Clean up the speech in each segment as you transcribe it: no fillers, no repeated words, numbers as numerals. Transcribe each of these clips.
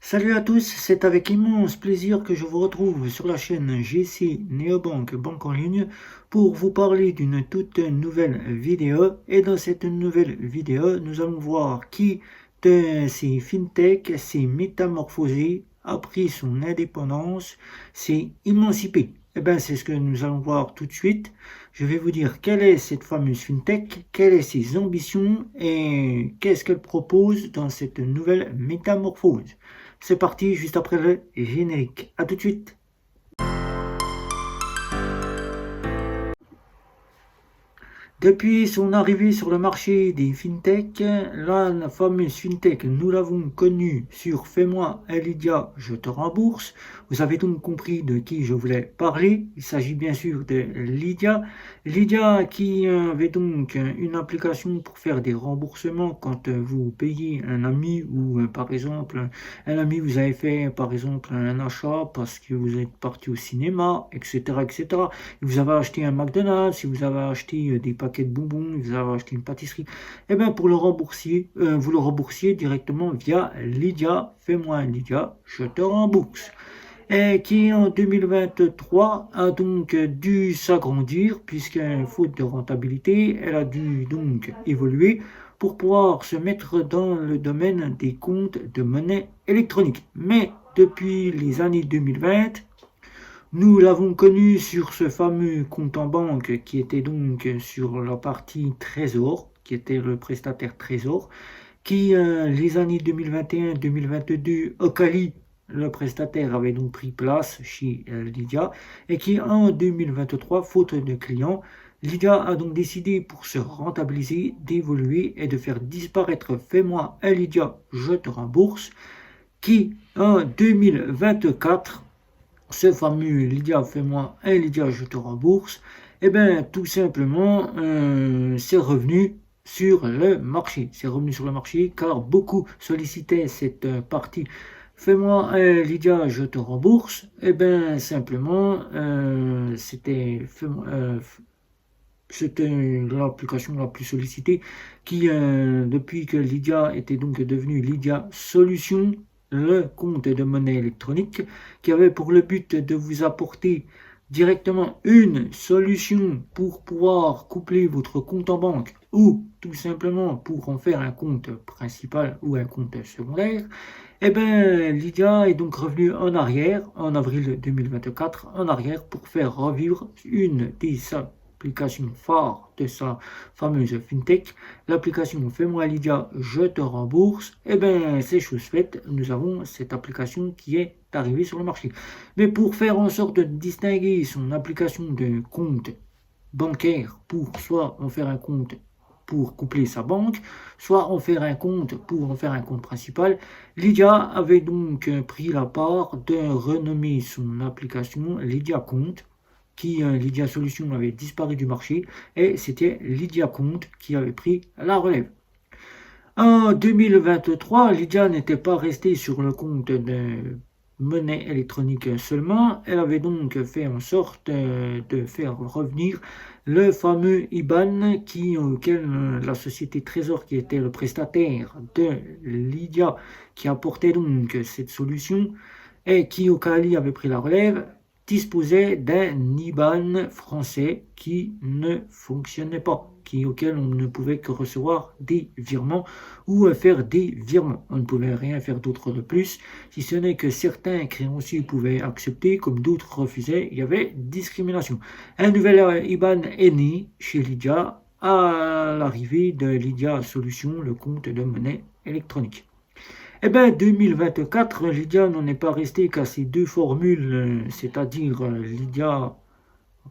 Salut à tous, c'est avec immense plaisir que je vous retrouve sur la chaîne GC Neobank Banque en ligne pour vous parler d'une toute nouvelle vidéo. Et dans cette nouvelle vidéo, nous allons voir qui de ces fintech s'est métamorphosé, a pris son indépendance, s'est émancipé. Eh bien, c'est ce que nous allons voir tout de suite. Je vais vous dire quelle est cette fameuse fintech, quelles sont ses ambitions et qu'est-ce qu'elle propose dans cette nouvelle métamorphose. C'est parti juste après le générique. A tout de suite. Depuis son arrivée sur le marché des fintech, la fameuse fintech, nous l'avons connue sur Fais-moi un Lydia, je te rembourse. Vous avez donc compris de qui je voulais parler. Il s'agit bien sûr de Lydia. Lydia qui avait donc une application pour faire des remboursements quand vous payez un ami ou par exemple un ami vous avez fait par exemple un achat parce que vous êtes parti au cinéma, etc. etc. Vous avez acheté un McDonald's, si vous avez acheté des paquets de bonbons, vous avez acheté une pâtisserie, et bien pour le rembourser, vous le remboursiez directement via Lydia, fais-moi un Lydia, je te rembourse. Et qui en 2023 a donc dû s'agrandir puisque faute de rentabilité, elle a dû donc évoluer pour pouvoir se mettre dans le domaine des comptes de monnaie électronique. Mais depuis les années 2020, nous l'avons connu sur ce fameux compte en banque qui était donc sur la partie Trésor, qui était le prestataire Trésor, qui les années 2021-2022, Ocali, le prestataire, avait donc pris place chez Lydia, et qui en 2023, faute de clients, Lydia a donc décidé pour se rentabiliser d'évoluer et de faire disparaître Fais-moi un Lydia, je te rembourse, qui en 2024 ce fameux Lydia, fais-moi un Lydia, je te rembourse, eh bien, tout simplement, c'est revenu sur le marché. C'est revenu sur le marché car beaucoup sollicitaient cette partie. Fais-moi un Lydia, je te rembourse. Eh bien, simplement, c'était l'application la plus sollicitée qui, depuis que Lydia était donc devenue Lydia Solution, le compte de monnaie électronique, qui avait pour le but de vous apporter directement une solution pour pouvoir coupler votre compte en banque ou tout simplement pour en faire un compte principal ou un compte secondaire. Eh bien, Lydia est donc revenue en arrière, en avril 2024, en arrière pour faire revivre une des application phare de sa fameuse fintech, l'application Fais-moi Lydia, je te rembourse, et bien c'est chose faite, nous avons cette application qui est arrivée sur le marché. Mais pour faire en sorte de distinguer son application de compte bancaire pour soit en faire un compte pour coupler sa banque, soit en faire un compte pour en faire un compte principal, Lydia avait donc pris la part de renommer son application Lydia Compte qui, Lydia Solutions, avait disparu du marché et c'était Lydia Compte qui avait pris la relève. En 2023, Lydia n'était pas restée sur le compte de monnaie électronique seulement, elle avait donc fait en sorte de faire revenir le fameux IBAN auquel la société Trésor, qui était le prestataire de Lydia, qui apportait donc cette solution, et qui au Cali avait pris la relève, disposait d'un IBAN français qui ne fonctionnait pas, auquel on ne pouvait que recevoir des virements ou faire des virements. On ne pouvait rien faire d'autre de plus, si ce n'est que certains créanciers pouvaient accepter, comme d'autres refusaient. Il y avait discrimination. Un nouvel IBAN est né chez Lydia à l'arrivée de Lydia Solutions, le compte de monnaie électronique. Eh bien, 2024, Lydia n'en est pas resté qu'à ces deux formules, c'est-à-dire Lydia,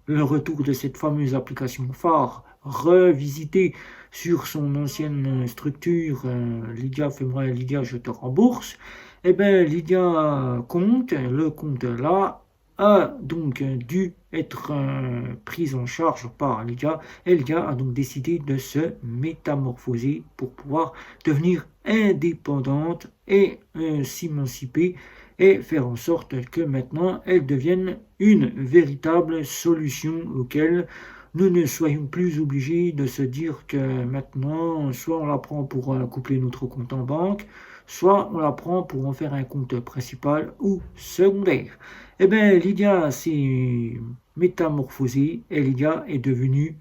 le retour de cette fameuse application phare, revisitée sur son ancienne structure, Lydia, fais-moi Lydia, je te rembourse. Eh bien, Lydia compte, le compte là, a donc dû être prise en charge par Lydia. Et Lydia a donc décidé de se métamorphoser pour pouvoir devenir indépendante et s'émanciper et faire en sorte que maintenant elle devienne une véritable solution auquel nous ne soyons plus obligés de se dire que maintenant, soit on la prend pour coupler notre compte en banque, soit on la prend pour en faire un compte principal ou secondaire. Eh bien, Lydia s'est métamorphosée et Lydia est devenue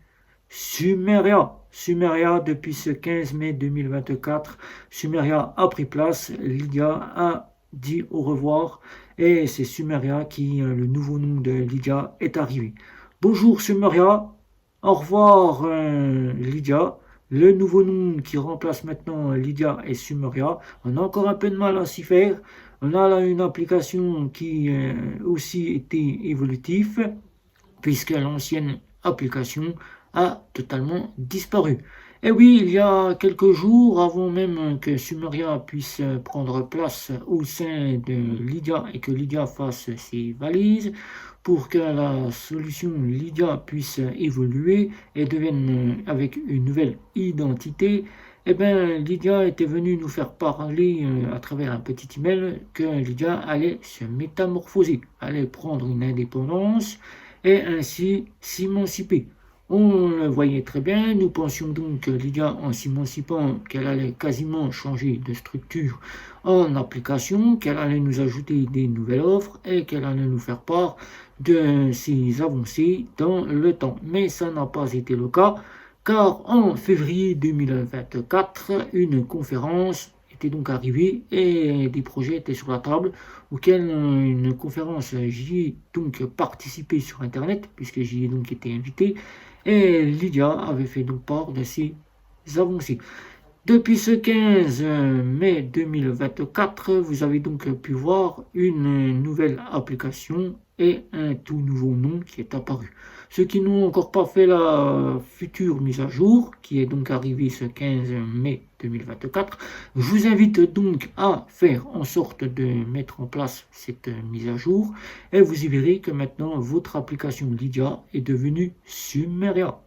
Sumeria. Sumeria, depuis ce 15 mai 2024, Sumeria a pris place, Lydia a dit au revoir et c'est Sumeria qui, le nouveau nom de Lydia, est arrivé. Bonjour Sumeria, au revoir Lydia. Le nouveau nom qui remplace maintenant Lydia et Sumeria, on a encore un peu de mal à s'y faire. On a là une application qui aussi était évolutive, puisque l'ancienne application a totalement disparu. Et oui, il y a quelques jours, avant même que Sumeria puisse prendre place au sein de Lydia et que Lydia fasse ses valises, pour que la solution Lydia puisse évoluer et devienne avec une nouvelle identité, eh bien, Lydia était venue nous faire parler à travers un petit email que Lydia allait se métamorphoser, allait prendre une indépendance et ainsi s'émanciper. On le voyait très bien, nous pensions donc que Lydia, en s'émancipant, qu'elle allait quasiment changer de structure en application, qu'elle allait nous ajouter des nouvelles offres et qu'elle allait nous faire part de ses avancées dans le temps. Mais ça n'a pas été le cas, car en février 2024, une conférence était donc arrivée et des projets étaient sur la table, auquel une conférence, j'y ai donc participé sur Internet, puisque j'y ai donc été invité, et Lydia avait fait donc part de ses avancées. Depuis ce 15 mai 2024, vous avez donc pu voir une nouvelle application et un tout nouveau nom qui est apparu. Ceux qui n'ont encore pas fait la future mise à jour, qui est donc arrivée ce 15 mai 2024, je vous invite donc à faire en sorte de mettre en place cette mise à jour et vous y verrez que maintenant votre application Lydia est devenue Sumeria.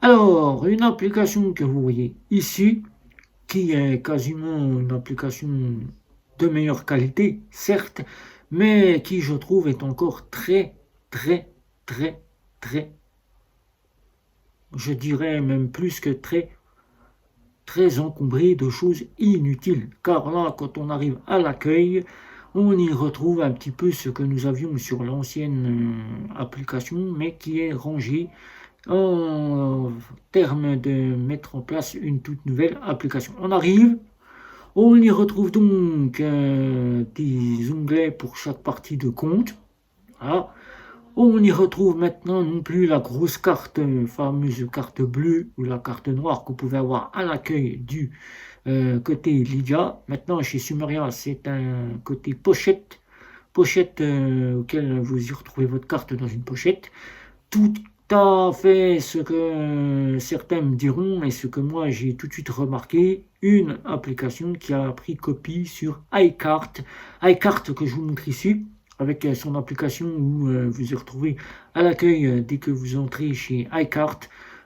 Alors, une application que vous voyez ici, qui est quasiment une application de meilleure qualité, certes, mais qui, je trouve, est encore très, je dirais même plus que très encombrée de choses inutiles. Car là, quand on arrive à l'accueil, on y retrouve un petit peu ce que nous avions sur l'ancienne application, mais qui est rangé en termes de mettre en place une toute nouvelle application. On arrive, on y retrouve donc des onglets pour chaque partie de compte. Voilà. On y retrouve maintenant non plus la grosse carte, fameuse carte bleue ou la carte noire qu'on pouvait avoir à l'accueil du côté Lydia. Maintenant, chez Sumeria, c'est un côté pochette, auquel vous y retrouvez votre carte dans une pochette. Tout à fait ce que certains me diront et ce que moi j'ai tout de suite remarqué, une application qui a pris copie sur iCart. iCart que je vous montre ici, avec son application où vous y retrouvez à l'accueil dès que vous entrez chez iCart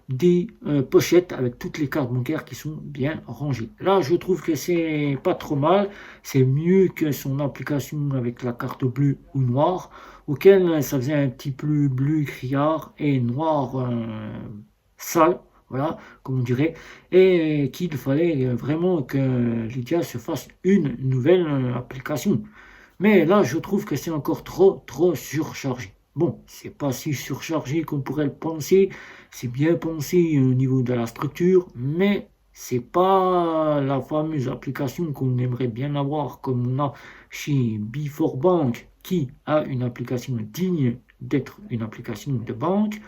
des pochettes avec toutes les cartes bancaires qui sont bien rangées. Là, je trouve que c'est pas trop mal, c'est mieux que son application avec la carte bleue ou noire, auquel ça faisait un petit peu bleu criard et noir sale, voilà, comme on dirait, et qu'il fallait vraiment que Lydia se fasse une nouvelle application. Mais là, je trouve que c'est encore trop surchargé. Bon, c'est pas si surchargé qu'on pourrait le penser, c'est bien pensé au niveau de la structure, mais c'est pas la fameuse application qu'on aimerait bien avoir comme on a chez Before Bank, qui a une application digne d'être une application de banque,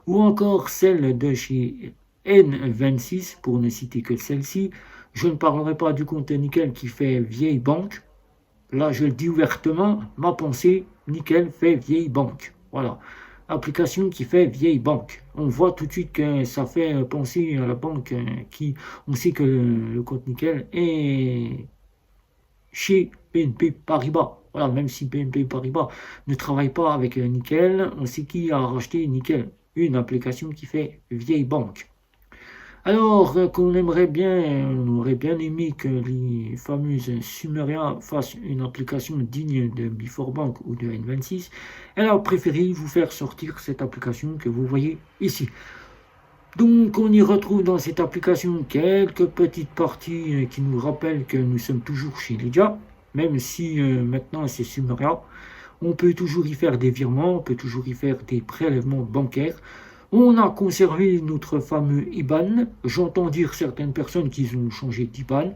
ou encore celle de chez N26, pour ne citer que celle-ci. Je ne parlerai pas du compte Nickel qui fait vieille banque. Là, je le dis ouvertement, ma pensée, Nickel fait vieille banque. Voilà. Application qui fait vieille banque. On voit tout de suite que ça fait penser à la banque qui, on sait que le compte Nickel est chez BNP Paribas. Voilà, même si BNP Paribas ne travaille pas avec Nickel, on sait qui a racheté Nickel. Une application qui fait vieille banque. Alors qu'on aimerait bien, on aurait bien aimé que les fameuses Sumeria fassent une application digne de Before Bank ou de N26, elle a préféré vous faire sortir cette application que vous voyez ici. Donc on y retrouve dans cette application quelques petites parties qui nous rappellent que nous sommes toujours chez Lydia, même si maintenant c'est Sumeria. On peut toujours y faire des virements, on peut toujours y faire des prélèvements bancaires. On a conservé notre fameux IBAN. J'entends dire certaines personnes qu'ils ont changé d'IBAN.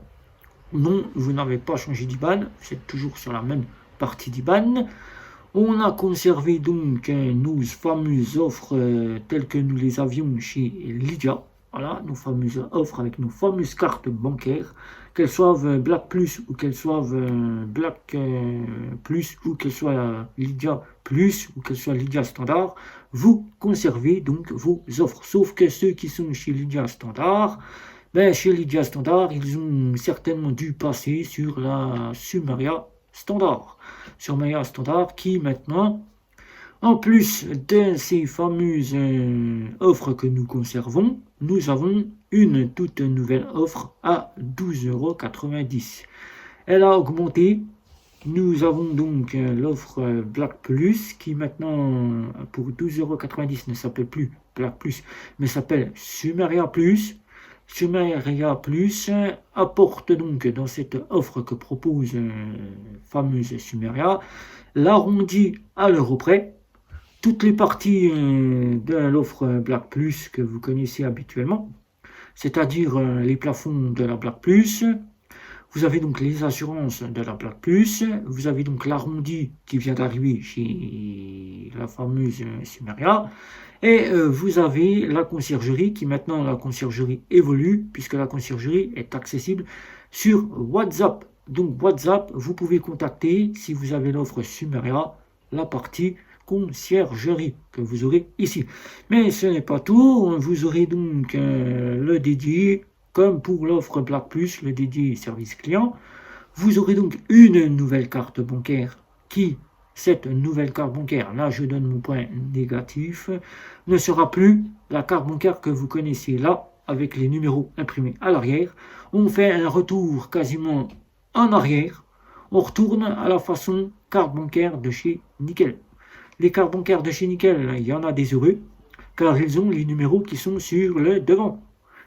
Non, vous n'avez pas changé d'IBAN, vous êtes toujours sur la même partie d'IBAN. On a conservé donc nos fameuses offres telles que nous les avions chez Lydia. Voilà, nos fameuses offres avec nos fameuses cartes bancaires, qu'elles soient Black Plus ou qu'elles soient Black Plus ou qu'elles soient Lydia Plus ou qu'elles soient Lydia Standard. Vous conservez donc vos offres. Sauf que ceux qui sont chez Lydia Standard, ben, chez Lydia Standard, ils ont certainement dû passer sur la Sumeria Standard. Sumeria Standard qui maintenant, en plus de ces fameuses offres que nous conservons, nous avons une toute nouvelle offre à 12,90 €. Elle a augmenté. Nous avons donc l'offre Black Plus qui maintenant pour 12,90 € ne s'appelle plus Black Plus mais s'appelle Sumeria Plus. Sumeria Plus apporte donc dans cette offre que propose fameuse Sumeria l'arrondi à l'euro près. Toutes les parties de l'offre Black Plus que vous connaissez habituellement, c'est-à-dire les plafonds de la Black Plus. Vous avez donc les assurances de la Black Plus, vous avez donc l'arrondi qui vient d'arriver chez la fameuse Sumeria, et vous avez la conciergerie qui maintenant la conciergerie évolue puisque la conciergerie est accessible sur WhatsApp. Donc WhatsApp, vous pouvez contacter si vous avez l'offre Sumeria, la partie conciergerie que vous aurez ici. Mais ce n'est pas tout, vous aurez donc le dédié. Comme pour l'offre Black Plus, le dédié service client, vous aurez donc une nouvelle carte bancaire qui, cette nouvelle carte bancaire, là je donne mon point négatif, ne sera plus la carte bancaire que vous connaissez là, avec les numéros imprimés à l'arrière. On fait un retour quasiment en arrière, on retourne à la façon carte bancaire de chez Nickel. Les cartes bancaires de chez Nickel, il y en a des heureux, car ils ont les numéros qui sont sur le devant.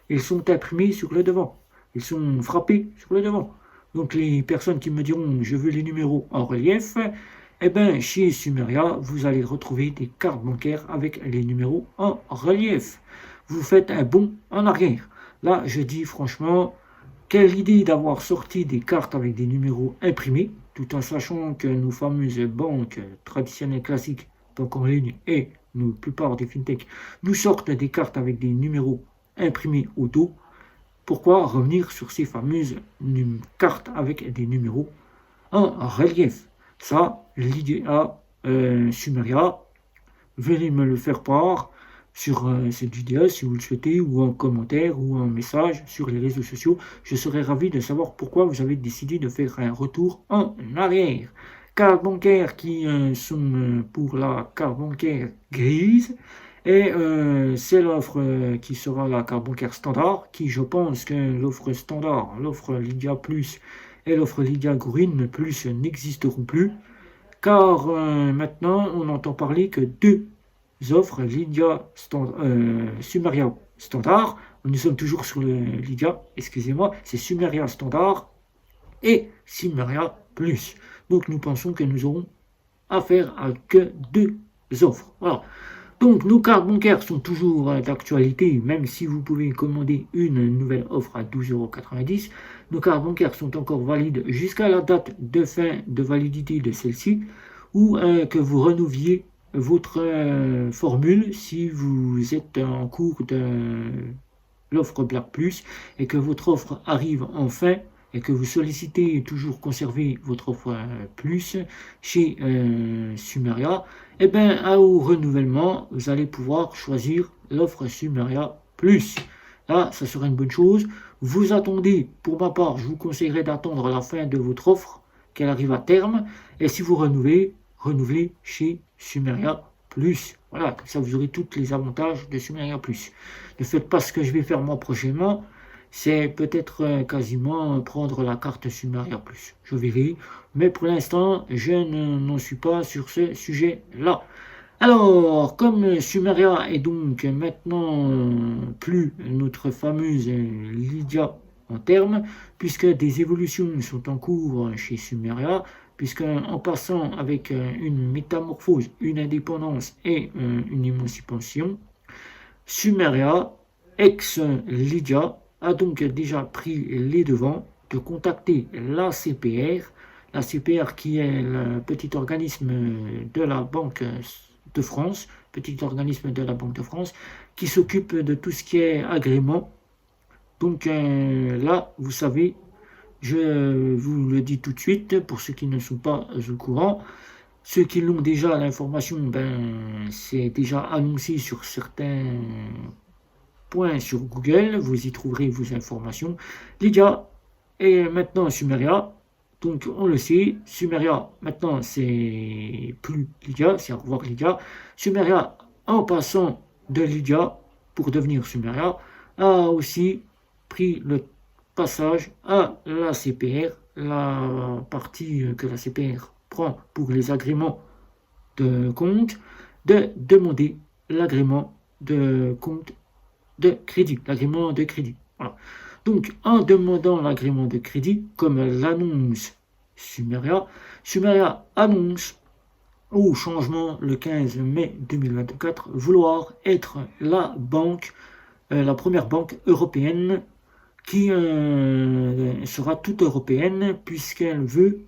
Ils sont imprimés sur le devant. Ils sont frappés sur le devant. Donc les personnes qui me diront je veux les numéros en relief, eh bien chez Sumeria, vous allez retrouver des cartes bancaires avec les numéros en relief. Vous faites un bond en arrière. Là, je dis franchement, quelle idée d'avoir sorti des cartes avec des numéros imprimés, tout en sachant que nos fameuses banques traditionnelles classiques, banques en ligne et la plupart des fintechs, nous sortent des cartes avec des numéros imprimé au dos. Pourquoi revenir sur ces fameuses cartes avec des numéros en relief? Ça, l'IDEA Sumeria, venez me le faire part sur cette vidéo si vous le souhaitez, ou en commentaire, ou en message sur les réseaux sociaux. Je serais ravi de savoir pourquoi vous avez décidé de faire un retour en arrière. Cartes bancaires qui sont pour la carte bancaire grise. Et c'est l'offre qui sera la carte bancaire standard, qui je pense que l'offre standard, l'offre Lydia Plus et l'offre Lydia Green Plus n'existeront plus, car maintenant on entend parler que deux offres Lydia Sumeria Standard, nous sommes toujours sur le Lydia, excusez-moi, c'est Sumeria Standard et Sumeria Plus. Donc nous pensons que nous aurons affaire à que deux offres. Voilà. Donc nos cartes bancaires sont toujours d'actualité, même si vous pouvez commander une nouvelle offre à 12,90 €. Nos cartes bancaires sont encore valides jusqu'à la date de fin de validité de celle-ci, ou que vous renouviez votre formule si vous êtes en cours de l'offre Black Plus et que votre offre arrive en fin et que vous sollicitez toujours conserver votre offre plus chez Sumeria, et bien au renouvellement, vous allez pouvoir choisir l'offre Sumeria Plus. Là, ça serait une bonne chose. Vous attendez, pour ma part, je vous conseillerais d'attendre la fin de votre offre, qu'elle arrive à terme, et si vous renouvelez chez Sumeria Plus. Voilà, comme ça vous aurez tous les avantages de Sumeria Plus. Ne faites pas ce que je vais faire moi prochainement, c'est peut-être quasiment prendre la carte Sumeria Plus. Je verrai, mais pour l'instant, je n'en suis pas sur ce sujet-là. Alors, comme Sumeria est donc maintenant plus notre fameuse Lydia en termes, puisque des évolutions sont en cours chez Sumeria, puisque en passant avec une métamorphose, une indépendance et une émancipation, Sumeria, ex-Lydia, a donc déjà pris les devants de contacter l'ACPR qui est le petit organisme de la Banque de France, petit organisme de la Banque de France, qui s'occupe de tout ce qui est agrément. Donc là, vous savez, je vous le dis tout de suite, pour ceux qui ne sont pas au courant, ceux qui l'ont déjà, l'information, ben, c'est déjà annoncé sur certains points sur Google, vous y trouverez vos informations. Lydia est maintenant Sumeria, donc on le sait, Sumeria maintenant c'est plus Lydia, c'est au revoir Lydia. Sumeria, en passant de Lydia pour devenir Sumeria, a aussi pris le passage à la CPR, la partie que la CPR prend pour les agréments de compte, de demander l'agrément de compte de crédit, l'agrément de crédit. Voilà. Donc, en demandant l'agrément de crédit, comme l'annonce Sumeria, Sumeria annonce au changement le 15 mai 2024 vouloir être la banque, la première banque européenne qui sera toute européenne puisqu'elle veut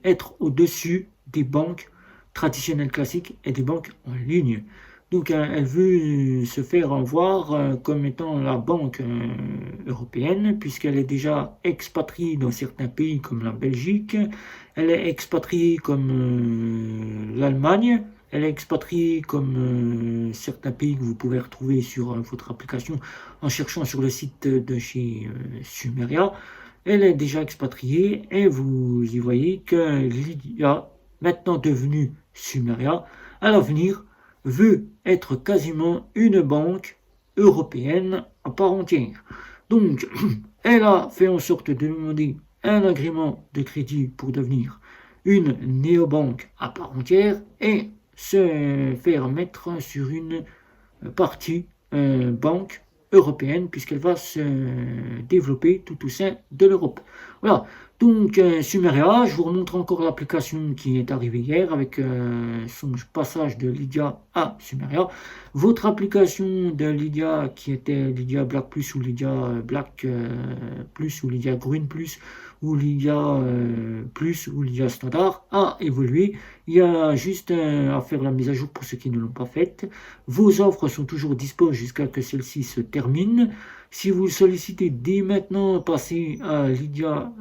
être au-dessus des banques traditionnelles classiques et des banques en ligne. Donc elle veut se faire voir comme étant la banque européenne, puisqu'elle est déjà expatriée dans certains pays comme la Belgique, elle est expatriée comme l'Allemagne, elle est expatriée comme certains pays que vous pouvez retrouver sur votre application en cherchant sur le site de chez Sumeria. Elle est déjà expatriée et vous y voyez que Lydia, maintenant devenue Sumeria, à l'avenir, veut être quasiment une banque européenne à part entière. Donc, elle a fait en sorte de demander un agrément de crédit pour devenir une néobanque à part entière et se faire mettre sur une partie banque européenne puisqu'elle va se développer tout au sein de l'Europe. Voilà, donc Sumeria, je vous remontre encore l'application qui est arrivée hier avec son passage de Lydia à Sumeria. Votre application de Lydia qui était Lydia Black Plus ou Lydia Black Plus ou Lydia Green Plus ou Lydia Plus ou Lydia Standard a évolué. Il y a juste à faire la mise à jour pour ceux qui ne l'ont pas faite. Vos offres sont toujours disponibles jusqu'à que celle-ci se termine. Si vous le sollicitez dès maintenant, passez à Lydia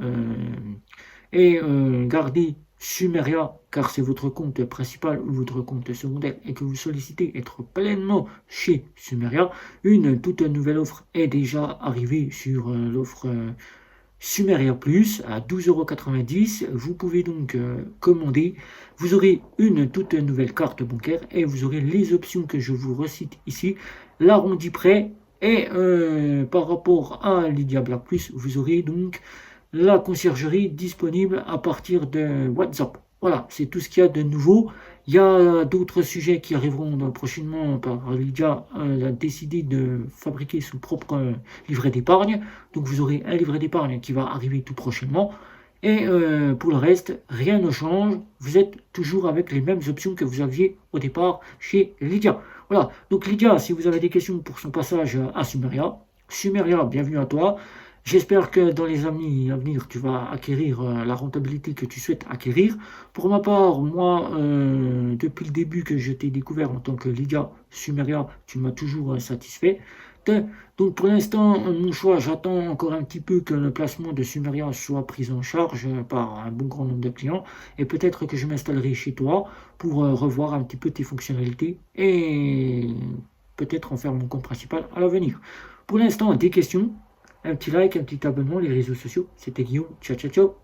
et gardez Sumeria car c'est votre compte principal ou votre compte secondaire et que vous sollicitez être pleinement chez Sumeria. Une toute nouvelle offre est déjà arrivée sur l'offre Sumeria Plus à 12,90 €. Vous pouvez donc commander. Vous aurez une toute nouvelle carte bancaire et vous aurez les options que je vous recite ici. L'arrondi prêt et par rapport à Lydia Black Plus, vous aurez donc la conciergerie disponible à partir de WhatsApp. Voilà, c'est tout ce qu'il y a de nouveau. Il y a d'autres sujets qui arriveront prochainement par Lydia. Elle a décidé de fabriquer son propre livret d'épargne. Donc vous aurez un livret d'épargne qui va arriver tout prochainement. Et pour le reste, rien ne change. Vous êtes toujours avec les mêmes options que vous aviez au départ chez Lydia. Voilà, donc Lydia, si vous avez des questions pour son passage à Sumeria, Sumeria, bienvenue à toi. J'espère que dans les années à venir, tu vas acquérir la rentabilité que tu souhaites acquérir. Pour ma part, moi, depuis le début que je t'ai découvert en tant que Lydia Sumeria, tu m'as toujours satisfait. Donc pour l'instant, mon choix, j'attends encore un petit peu que le placement de Sumeria soit pris en charge par un bon grand nombre de clients. Et peut-être que je m'installerai chez toi pour revoir un petit peu tes fonctionnalités et peut-être en faire mon compte principal à l'avenir. Pour l'instant, des questions? Un petit like, un petit abonnement, les réseaux sociaux. C'était Guillaume. Ciao, ciao, ciao.